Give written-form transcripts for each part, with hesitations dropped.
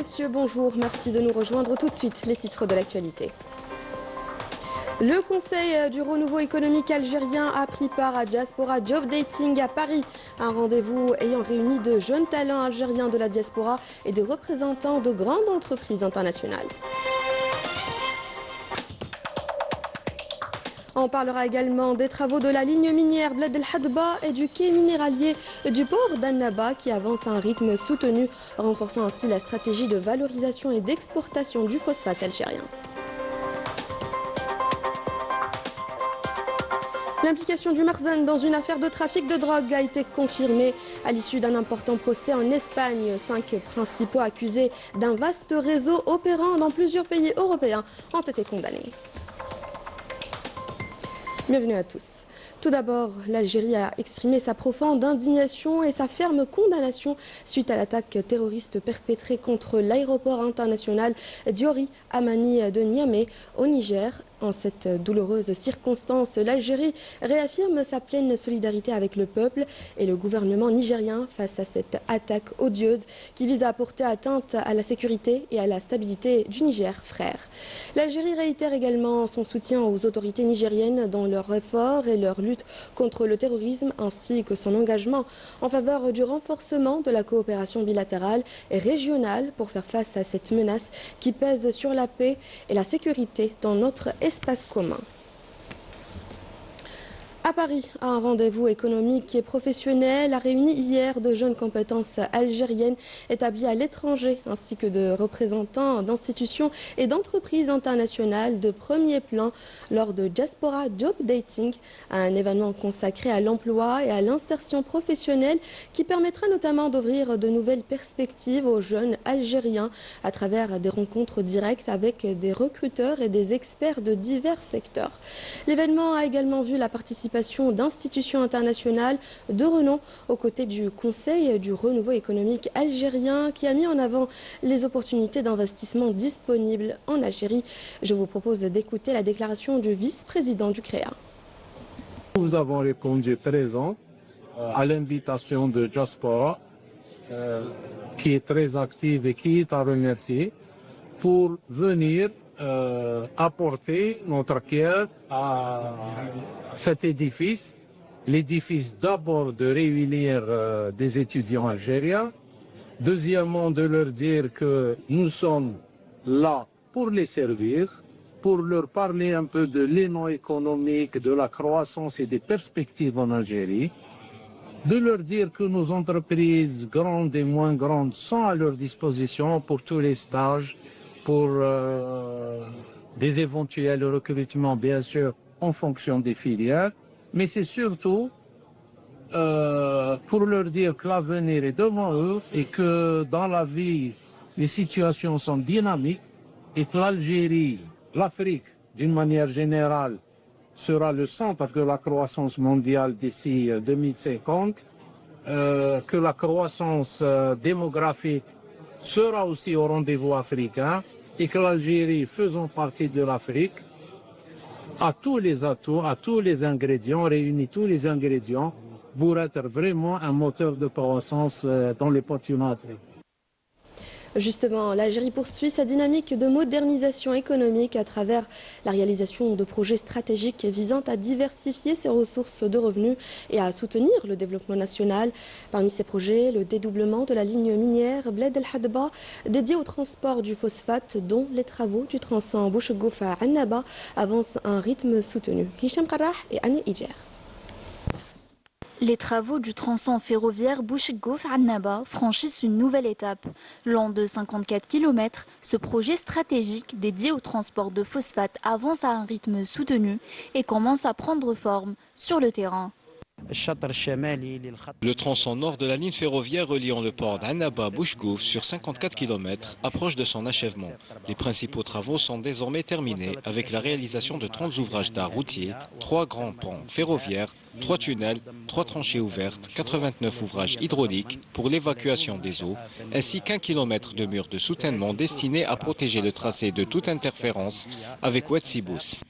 messieurs, bonjour. Merci de nous rejoindre tout de suite. Les titres de l'actualité. Le Conseil du renouveau économique algérien a pris part à Diaspora Job Dating à Paris. Un rendez-vous ayant réuni de jeunes talents algériens de la diaspora et de représentants de grandes entreprises internationales. On parlera également des travaux de la ligne minière Bled El Hadba et du quai minéralier du port d'Annaba qui avance à un rythme soutenu, renforçant ainsi la stratégie de valorisation et d'exportation du phosphate algérien. L'implication du Marzane dans une affaire de trafic de drogue a été confirmée à l'issue d'un important procès en Espagne. 5 principaux accusés d'un vaste réseau opérant dans plusieurs pays européens ont été condamnés. Bienvenue à tous. Tout d'abord, l'Algérie a exprimé sa profonde indignation et sa ferme condamnation suite à l'attaque terroriste perpétrée contre l'aéroport international Diori Amani de Niamey au Niger. En cette douloureuse circonstance, l'Algérie réaffirme sa pleine solidarité avec le peuple et le gouvernement nigérien face à cette attaque odieuse qui vise à porter atteinte à la sécurité et à la stabilité du Niger, frère. L'Algérie réitère également son soutien aux autorités nigériennes dans leur effort et leur lutte contre le terrorisme ainsi que son engagement en faveur du renforcement de la coopération bilatérale et régionale pour faire face à cette menace qui pèse sur la paix et la sécurité dans notre espace commun. À Paris, un rendez-vous économique et professionnel a réuni hier de jeunes compétences algériennes établies à l'étranger ainsi que de représentants d'institutions et d'entreprises internationales de premier plan lors de Diaspora Job Dating, un événement consacré à l'emploi et à l'insertion professionnelle qui permettra notamment d'ouvrir de nouvelles perspectives aux jeunes algériens à travers des rencontres directes avec des recruteurs et des experts de divers secteurs. L'événement a également vu la participation d'institutions internationales de renom aux côtés du Conseil du renouveau économique algérien qui a mis en avant les opportunités d'investissement disponibles en Algérie. Je vous propose d'écouter la déclaration du vice-président du CREA. Nous avons répondu présent à l'invitation de Diaspora qui est très active et qui est à remercier pour venir apporter notre pierre à cet édifice, l'édifice d'abord de réunir des étudiants algériens, deuxièmement de leur dire que nous sommes là pour les servir, pour leur parler un peu de l'élan économique, de la croissance et des perspectives en Algérie, de leur dire que nos entreprises grandes et moins grandes sont à leur disposition pour tous les stages, pour des éventuels recrutements, bien sûr, en fonction des filières, mais c'est surtout pour leur dire que l'avenir est devant eux et que dans la vie, les situations sont dynamiques et que l'Algérie, l'Afrique, d'une manière générale, sera le centre de la croissance mondiale d'ici 2050, que la croissance démographique sera aussi au rendez-vous africain et que l'Algérie, faisant partie de l'Afrique, a tous les atouts, a tous les ingrédients, réunit tous les ingrédients pour être vraiment un moteur de croissance dans les continents africains. Justement, l'Algérie poursuit sa dynamique de modernisation économique à travers la réalisation de projets stratégiques visant à diversifier ses ressources de revenus et à soutenir le développement national. Parmi ces projets, le dédoublement de la ligne minière Bled El Hadba dédiée au transport du phosphate dont les travaux du tronçon Bouchgouf à Annaba avancent à un rythme soutenu. Hicham Karrah et Anne Ijer. Les travaux du tronçon ferroviaire Bouchgouf-Annaba franchissent une nouvelle étape. Long de 54 km, ce projet stratégique dédié au transport de phosphate avance à un rythme soutenu et commence à prendre forme sur le terrain. Le tronçon nord de la ligne ferroviaire reliant le port d'Annaba à Bouchgouf sur 54 km approche de son achèvement. Les principaux travaux sont désormais terminés avec la réalisation de 30 ouvrages d'art routier, 3 grands ponts ferroviaires, 3 tunnels, 3 tranchées ouvertes, 89 ouvrages hydrauliques pour l'évacuation des eaux, ainsi qu'1 kilomètre de murs de soutènement destinés à protéger le tracé de toute interférence avec Oued Sibous.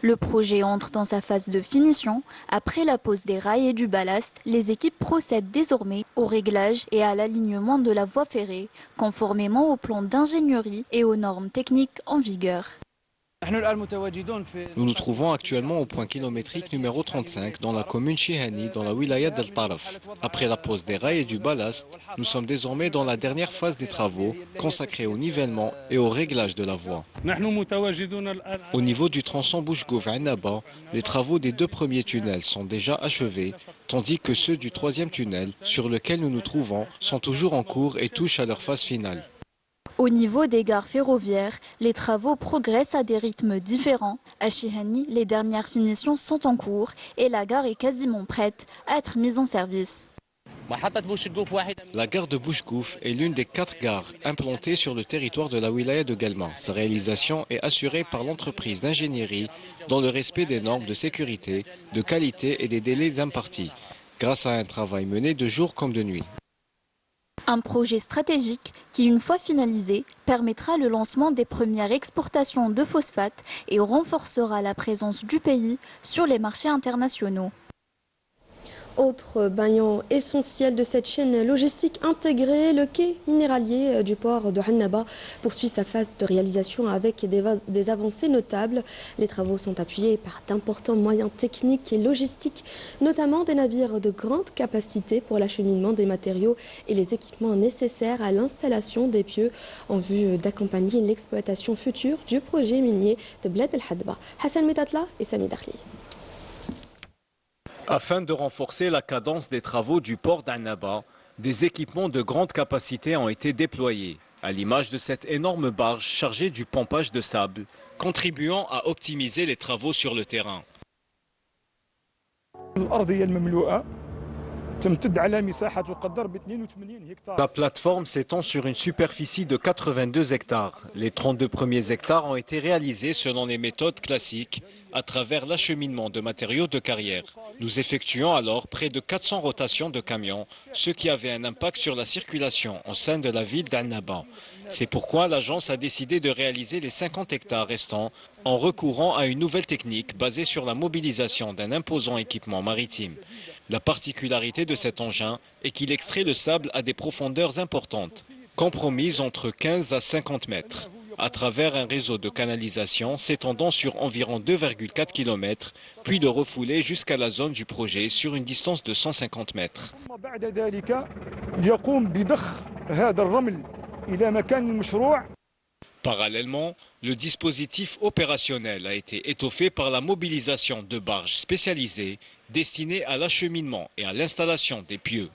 Le projet entre dans sa phase de finition. Après la pose des rails et du ballast, les équipes procèdent désormais au réglage et à l'alignement de la voie ferrée, conformément au plan d'ingénierie et aux normes techniques en vigueur. Nous nous trouvons actuellement au point kilométrique numéro 35 dans la commune Chihani, dans la wilaya d'El Taraf. Après la pose des rails et du ballast, nous sommes désormais dans la dernière phase des travaux consacrés au nivellement et au réglage de la voie. Au niveau du tronçon Bouchgouf-Annaba, les travaux des 2 premiers tunnels sont déjà achevés, tandis que ceux du 3e tunnel, sur lequel nous nous trouvons, sont toujours en cours et touchent à leur phase finale. Au niveau des gares ferroviaires, les travaux progressent à des rythmes différents. À Chihani, les dernières finitions sont en cours et la gare est quasiment prête à être mise en service. La gare de Bouchgouf est l'une des 4 gares implantées sur le territoire de la wilaya de Galma. Sa réalisation est assurée par l'entreprise d'ingénierie dans le respect des normes de sécurité, de qualité et des délais impartis, grâce à un travail mené de jour comme de nuit. Un projet stratégique qui, une fois finalisé, permettra le lancement des premières exportations de phosphate et renforcera la présence du pays sur les marchés internationaux. Autre maillon essentiel de cette chaîne logistique intégrée, le quai minéralier du port de Annaba poursuit sa phase de réalisation avec des avancées notables. Les travaux sont appuyés par d'importants moyens techniques et logistiques, notamment des navires de grande capacité pour l'acheminement des matériaux et les équipements nécessaires à l'installation des pieux en vue d'accompagner l'exploitation future du projet minier de Bled El Hadba. Hassan Metatla et Sami Darli. Afin de renforcer la cadence des travaux du port d'Annaba, des équipements de grande capacité ont été déployés, à l'image de cette énorme barge chargée du pompage de sable, contribuant à optimiser les travaux sur le terrain. La plateforme s'étend sur une superficie de 82 hectares. Les 32 premiers hectares ont été réalisés selon les méthodes classiques à travers l'acheminement de matériaux de carrière. Nous effectuons alors près de 400 rotations de camions, ce qui avait un impact sur la circulation au sein de la ville d'Annaba. C'est pourquoi l'agence a décidé de réaliser les 50 hectares restants en recourant à une nouvelle technique basée sur la mobilisation d'un imposant équipement maritime. La particularité de cet engin est qu'il extrait le sable à des profondeurs importantes, compromises entre 15 à 50 mètres, à travers un réseau de canalisation s'étendant sur environ 2,4 km, puis de refouler jusqu'à la zone du projet sur une distance de 150 mètres. Parallèlement, le dispositif opérationnel a été étoffé par la mobilisation de barges spécialisées destinées à l'acheminement et à l'installation des pieux.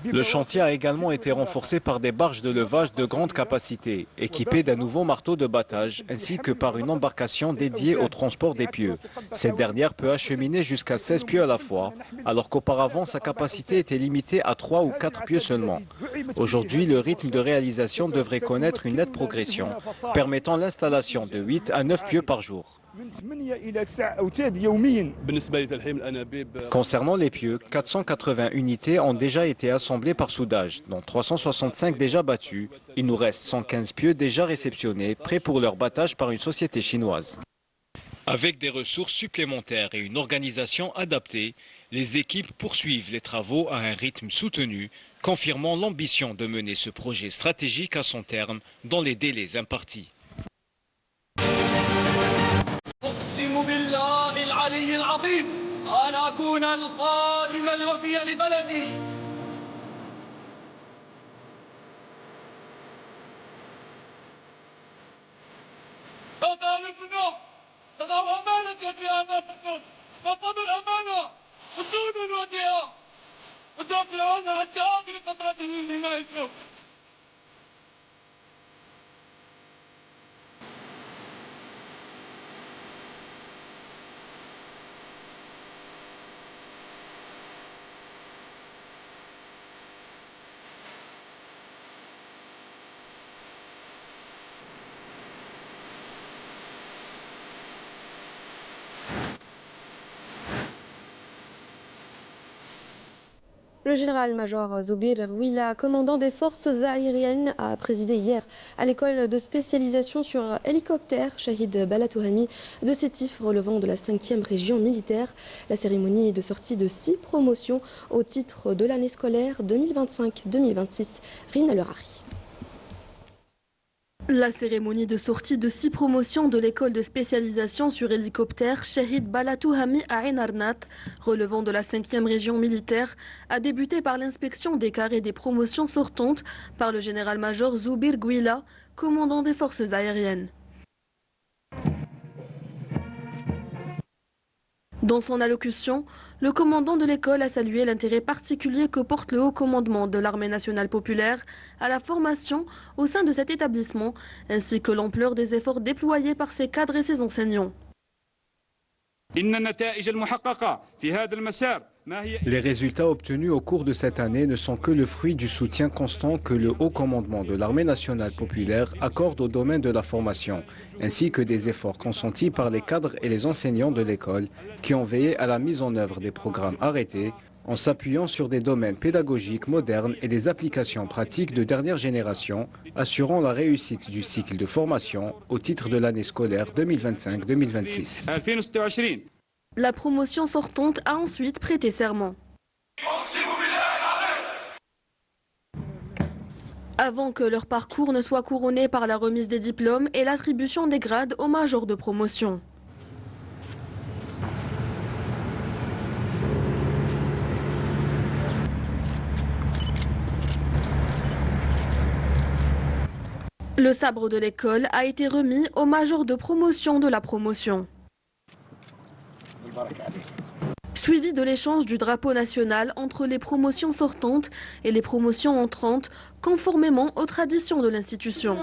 Le chantier a également été renforcé par des barges de levage de grande capacité, équipées d'un nouveau marteau de battage, ainsi que par une embarcation dédiée au transport des pieux. Cette dernière peut acheminer jusqu'à 16 pieux à la fois, alors qu'auparavant sa capacité était limitée à 3 ou 4 pieux seulement. Aujourd'hui, le rythme de réalisation devrait connaître une nette progression, permettant l'installation de 8 à 9 pieux par jour. Concernant les pieux, 480 unités ont déjà été assemblées par soudage, dont 365 déjà battus. Il nous reste 115 pieux déjà réceptionnés, prêts pour leur battage par une société chinoise. Avec des ressources supplémentaires et une organisation adaptée, les équipes poursuivent les travaux à un rythme soutenu, confirmant l'ambition de mener ce projet stratégique à son terme dans les délais impartis. أقسم بالله العلي العظيم أن أكون الخادم الوفي لبلدي. هذا الابن تضع أمانة في هذا الحدود مطلب الأمانة حدود الوديعة ودافعون حتى آخر قطرة من دمائكم. Le général-major Zoubir Rouila, commandant des forces aériennes, a présidé hier à l'école de spécialisation sur hélicoptères Shahid Balatouhami de Sétif, relevant de la 5e région militaire. La cérémonie de sortie de 6 promotions au titre de l'année scolaire 2025-2026. Rina Lerari. La cérémonie de sortie de 6 promotions de l'école de spécialisation sur hélicoptère Shahid Balatouhami à Ain Arnat, relevant de la 5e région militaire, a débuté par l'inspection des carrés des promotions sortantes par le général-major Zoubir Rouila, commandant des forces aériennes. Dans son allocution, le commandant de l'école a salué l'intérêt particulier que porte le haut commandement de l'armée nationale populaire à la formation au sein de cet établissement, ainsi que l'ampleur des efforts déployés par ses cadres et ses enseignants. Les résultats obtenus au cours de cette année ne sont que le fruit du soutien constant que le haut commandement de l'armée nationale populaire accorde au domaine de la formation, ainsi que des efforts consentis par les cadres et les enseignants de l'école qui ont veillé à la mise en œuvre des programmes arrêtés en s'appuyant sur des domaines pédagogiques modernes et des applications pratiques de dernière génération, assurant la réussite du cycle de formation au titre de l'année scolaire 2025-2026. La promotion sortante a ensuite prêté serment. Avant que leur parcours ne soit couronné par la remise des diplômes et l'attribution des grades aux majors de promotion. Le sabre de l'école a été remis au major de promotion de la promotion. Suivi de l'échange du drapeau national entre les promotions sortantes et les promotions entrantes, conformément aux traditions de l'institution.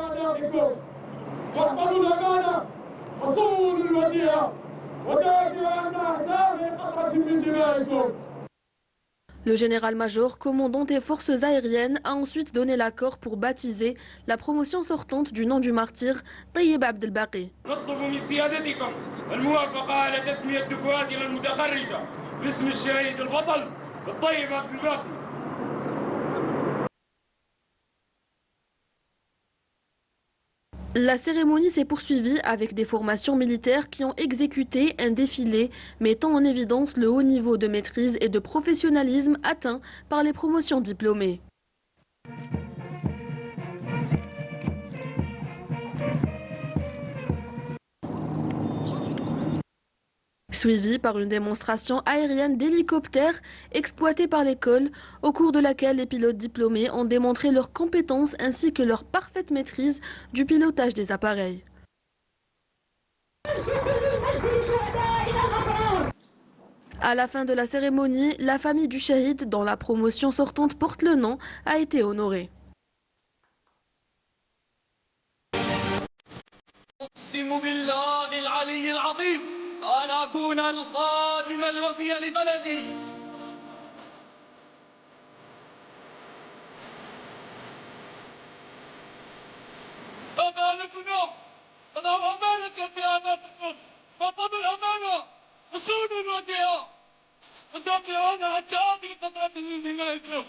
Le général-major, commandant des forces aériennes, a ensuite donné l'accord pour baptiser la promotion sortante du nom du martyr Tayyib Abdelbaqi. La cérémonie s'est poursuivie avec des formations militaires qui ont exécuté un défilé mettant en évidence le haut niveau de maîtrise et de professionnalisme atteint par les promotions diplômées. Suivi par une démonstration aérienne d'hélicoptères exploités par l'école, au cours de laquelle les pilotes diplômés ont démontré leurs compétences ainsi que leur parfaite maîtrise du pilotage des appareils. À la fin de la cérémonie, la famille du shahid, dont la promotion sortante porte le nom, a été honorée. أن أكون الخادم الوفي لبلدي أمانتنا أنا أمانة بأمانتكم فطب الأمانة أصول الوديعة ندافعون حتى آخر قطرة من دمائكم.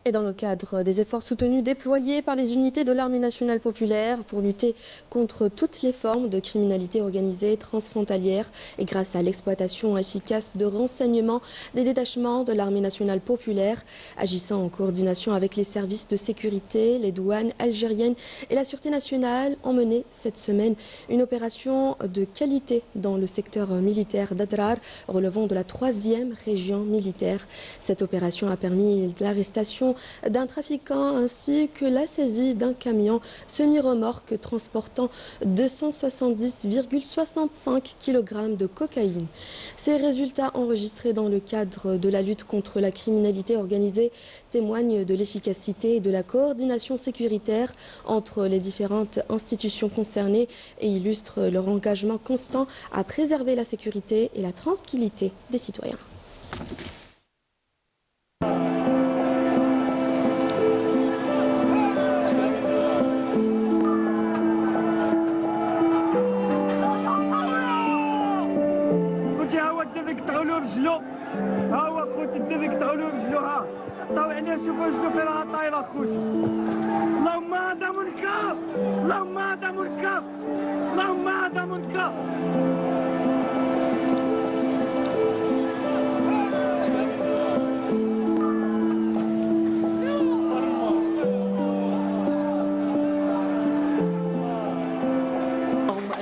Et dans le cadre des efforts soutenus déployés par les unités de l'armée nationale populaire pour lutter contre toutes les formes de criminalité organisée transfrontalière et grâce à l'exploitation efficace de renseignements des détachements de l'armée nationale populaire, agissant en coordination avec les services de sécurité, les douanes algériennes et la sûreté nationale, ont mené cette semaine une opération de qualité dans le secteur militaire d'Adrar, relevant de la 3e région militaire. Cette opération a permis l'arrestation d'un trafiquant ainsi que la saisie d'un camion semi-remorque transportant 270,65 kg de cocaïne. Ces résultats enregistrés dans le cadre de la lutte contre la criminalité organisée témoignent de l'efficacité et de la coordination sécuritaire entre les différentes institutions concernées et illustrent leur engagement constant à préserver la sécurité et la tranquillité des citoyens.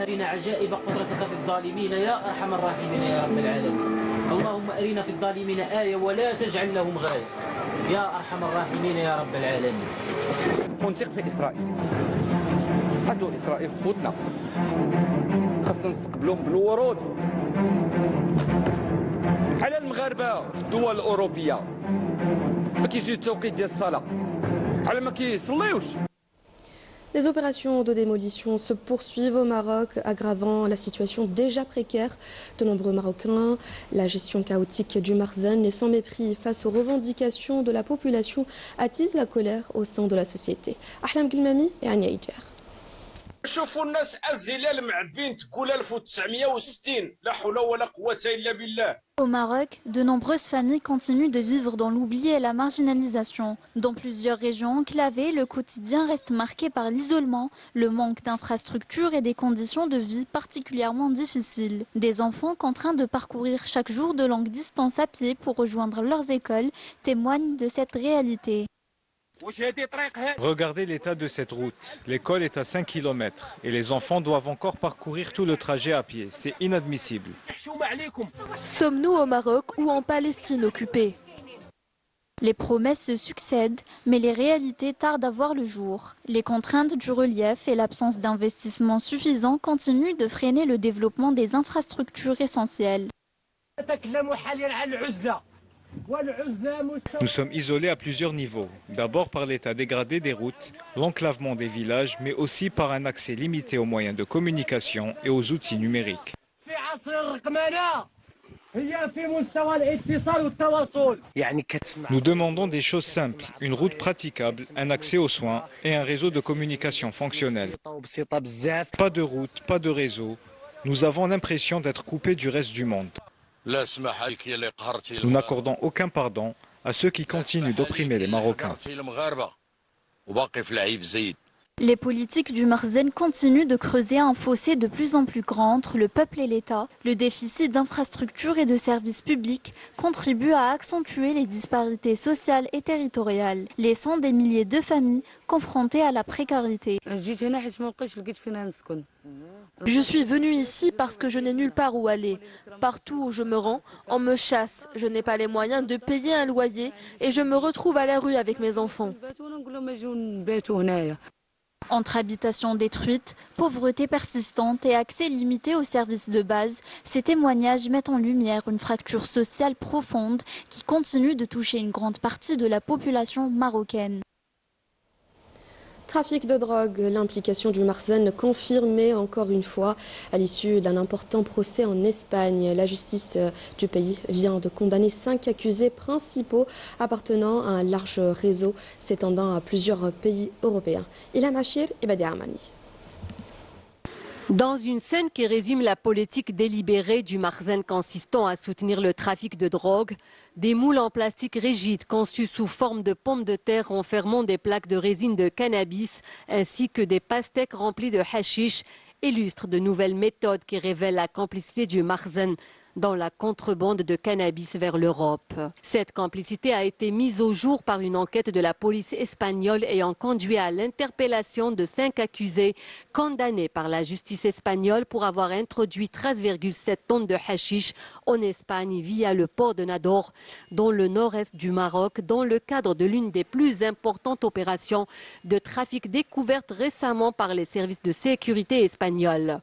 أرنا عجائب قدرتك في الظالمين يا أرحم الراحمين يا رب العالمين. اللهم أرنا في الظالمين آية ولا تجعل لهم غاية يا أرحم الراحمين يا رب العالمين. منطق في إسرائيل هادو إسرائيل خوتنا خاصنا نستقبلهم بالورود على المغاربة في الدول الأوروبية ما كيجي التوقيت ديال الصلاة على ما كيصليوش. Les opérations de démolition se poursuivent au Maroc, aggravant la situation déjà précaire de nombreux Marocains. La gestion chaotique du Marzen et sans mépris face aux revendications de la population attise la colère au sein de la société. Ahlam Gilmami et Anya Ijer. شوفوا الناس الزلال معبين تقول 1960 لا حول ولا قوة إلا بالله. Au Maroc, de nombreuses familles continuent de vivre dans l'oubli et la marginalisation. Dans plusieurs régions enclavées, le quotidien reste marqué par l'isolement, le manque d'infrastructures et des conditions de vie particulièrement difficiles. Des enfants contraints de parcourir chaque jour de longues distances à pied pour rejoindre leurs écoles témoignent de cette réalité. Regardez l'état de cette route. L'école est à 5 km et les enfants doivent encore parcourir tout le trajet à pied. C'est inadmissible. Sommes-nous au Maroc ou en Palestine occupée? Les promesses se succèdent, mais les réalités tardent à voir le jour. Les contraintes du relief et l'absence d'investissement suffisant continuent de freiner le développement des infrastructures essentielles. Nous sommes isolés à plusieurs niveaux. D'abord par l'état dégradé des routes, l'enclavement des villages, mais aussi par un accès limité aux moyens de communication et aux outils numériques. Nous demandons des choses simples, une route praticable, un accès aux soins et un réseau de communication fonctionnel. Pas de route, pas de réseau. Nous avons l'impression d'être coupés du reste du monde. Nous n'accordons aucun pardon à ceux qui continuent d'opprimer les Marocains. Les politiques du Marzen continuent de creuser un fossé de plus en plus grand entre le peuple et l'État. Le déficit d'infrastructures et de services publics contribue à accentuer les disparités sociales et territoriales, laissant des milliers de familles confrontées à la précarité. Je suis venue ici parce que je n'ai nulle part où aller. Partout où je me rends, on me chasse. Je n'ai pas les moyens de payer un loyer et je me retrouve à la rue avec mes enfants. Entre habitation détruite, pauvreté persistante et accès limité aux services de base, ces témoignages mettent en lumière une fracture sociale profonde qui continue de toucher une grande partie de la population marocaine. Trafic de drogue, l'implication du Marzen confirmée encore une fois à l'issue d'un important procès en Espagne. La justice du pays vient de condamner 5 accusés principaux appartenant à un large réseau s'étendant à plusieurs pays européens. Ilham Achir et Badi Armani. Dans une scène qui résume la politique délibérée du Marzen consistant à soutenir le trafic de drogue, des moules en plastique rigides conçus sous forme de pommes de terre renfermant des plaques de résine de cannabis ainsi que des pastèques remplies de hashish illustrent de nouvelles méthodes qui révèlent la complicité du Marzen dans la contrebande de cannabis vers l'Europe. Cette complicité a été mise au jour par une enquête de la police espagnole ayant conduit à l'interpellation de 5 accusés condamnés par la justice espagnole pour avoir introduit 13,7 tonnes de hashish en Espagne via le port de Nador, dans le nord-est du Maroc, dans le cadre de l'une des plus importantes opérations de trafic découvertes récemment par les services de sécurité espagnols.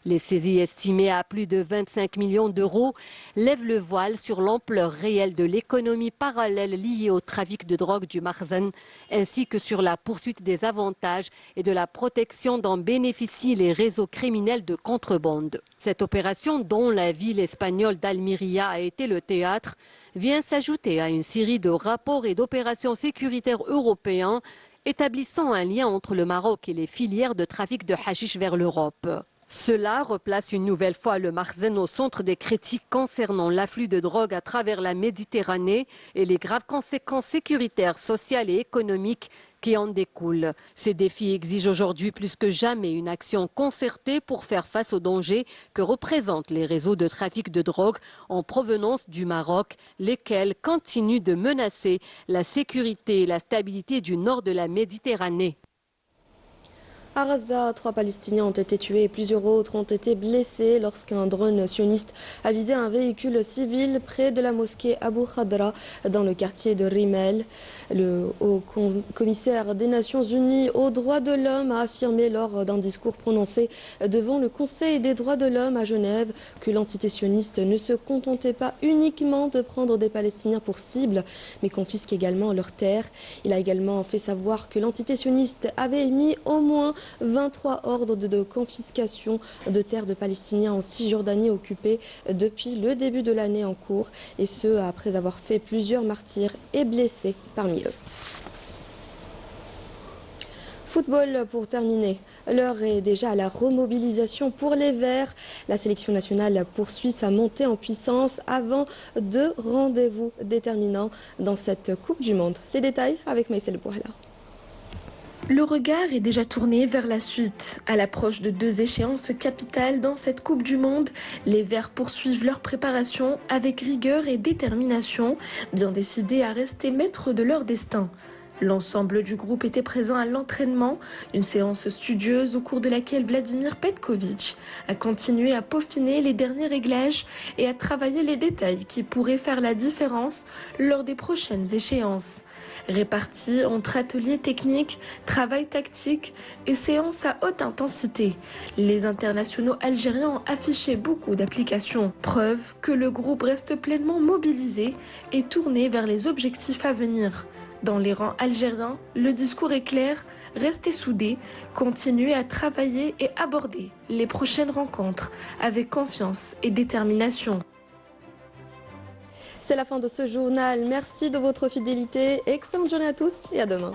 Les saisies estimées à plus de 25 millions d'euros lèvent le voile sur l'ampleur réelle de l'économie parallèle liée au trafic de drogue du Marzen, ainsi que sur la poursuite des avantages et de la protection dont bénéficient les réseaux criminels de contrebande. Cette opération, dont la ville espagnole d'Almería a été le théâtre, vient s'ajouter à une série de rapports et d'opérations sécuritaires européens établissant un lien entre le Maroc et les filières de trafic de hashish vers l'Europe. Cela replace une nouvelle fois le Marzen au centre des critiques concernant l'afflux de drogue à travers la Méditerranée et les graves conséquences sécuritaires, sociales et économiques qui en découlent. Ces défis exigent aujourd'hui plus que jamais une action concertée pour faire face aux dangers que représentent les réseaux de trafic de drogue en provenance du Maroc, lesquels continuent de menacer la sécurité et la stabilité du nord de la Méditerranée. À Gaza, 3 Palestiniens ont été tués et plusieurs autres ont été blessés lorsqu'un drone sioniste a visé un véhicule civil près de la mosquée Abu Khadra dans le quartier de Rimel. Le haut-commissaire des Nations Unies aux droits de l'homme a affirmé lors d'un discours prononcé devant le Conseil des droits de l'homme à Genève que l'entité sioniste ne se contentait pas uniquement de prendre des Palestiniens pour cible, mais confisque également leurs terres. Il a également fait savoir que l'entité sioniste avait émis au moins 23 ordres de confiscation de terres de Palestiniens en Cisjordanie occupée depuis le début de l'année en cours, et ce après avoir fait plusieurs martyrs et blessés parmi eux. Football pour terminer. L'heure est déjà à la remobilisation pour les Verts. La sélection nationale poursuit sa montée en puissance avant 2 rendez-vous déterminants dans cette Coupe du Monde. Les détails avec Maïsel Bouhala. Le regard est déjà tourné vers la suite. À l'approche de 2 échéances capitales dans cette Coupe du Monde, les Verts poursuivent leur préparation avec rigueur et détermination, bien décidés à rester maîtres de leur destin. L'ensemble du groupe était présent à l'entraînement, une séance studieuse au cours de laquelle Vladimir Petkovic a continué à peaufiner les derniers réglages et à travailler les détails qui pourraient faire la différence lors des prochaines échéances. Répartis entre ateliers techniques, travail tactique et séances à haute intensité, les internationaux algériens ont affiché beaucoup d'applications. Preuve que le groupe reste pleinement mobilisé et tourné vers les objectifs à venir. Dans les rangs algériens, le discours est clair, restez soudés, continuez à travailler et aborder les prochaines rencontres avec confiance et détermination. C'est la fin de ce journal. Merci de votre fidélité. Excellente journée à tous et à demain.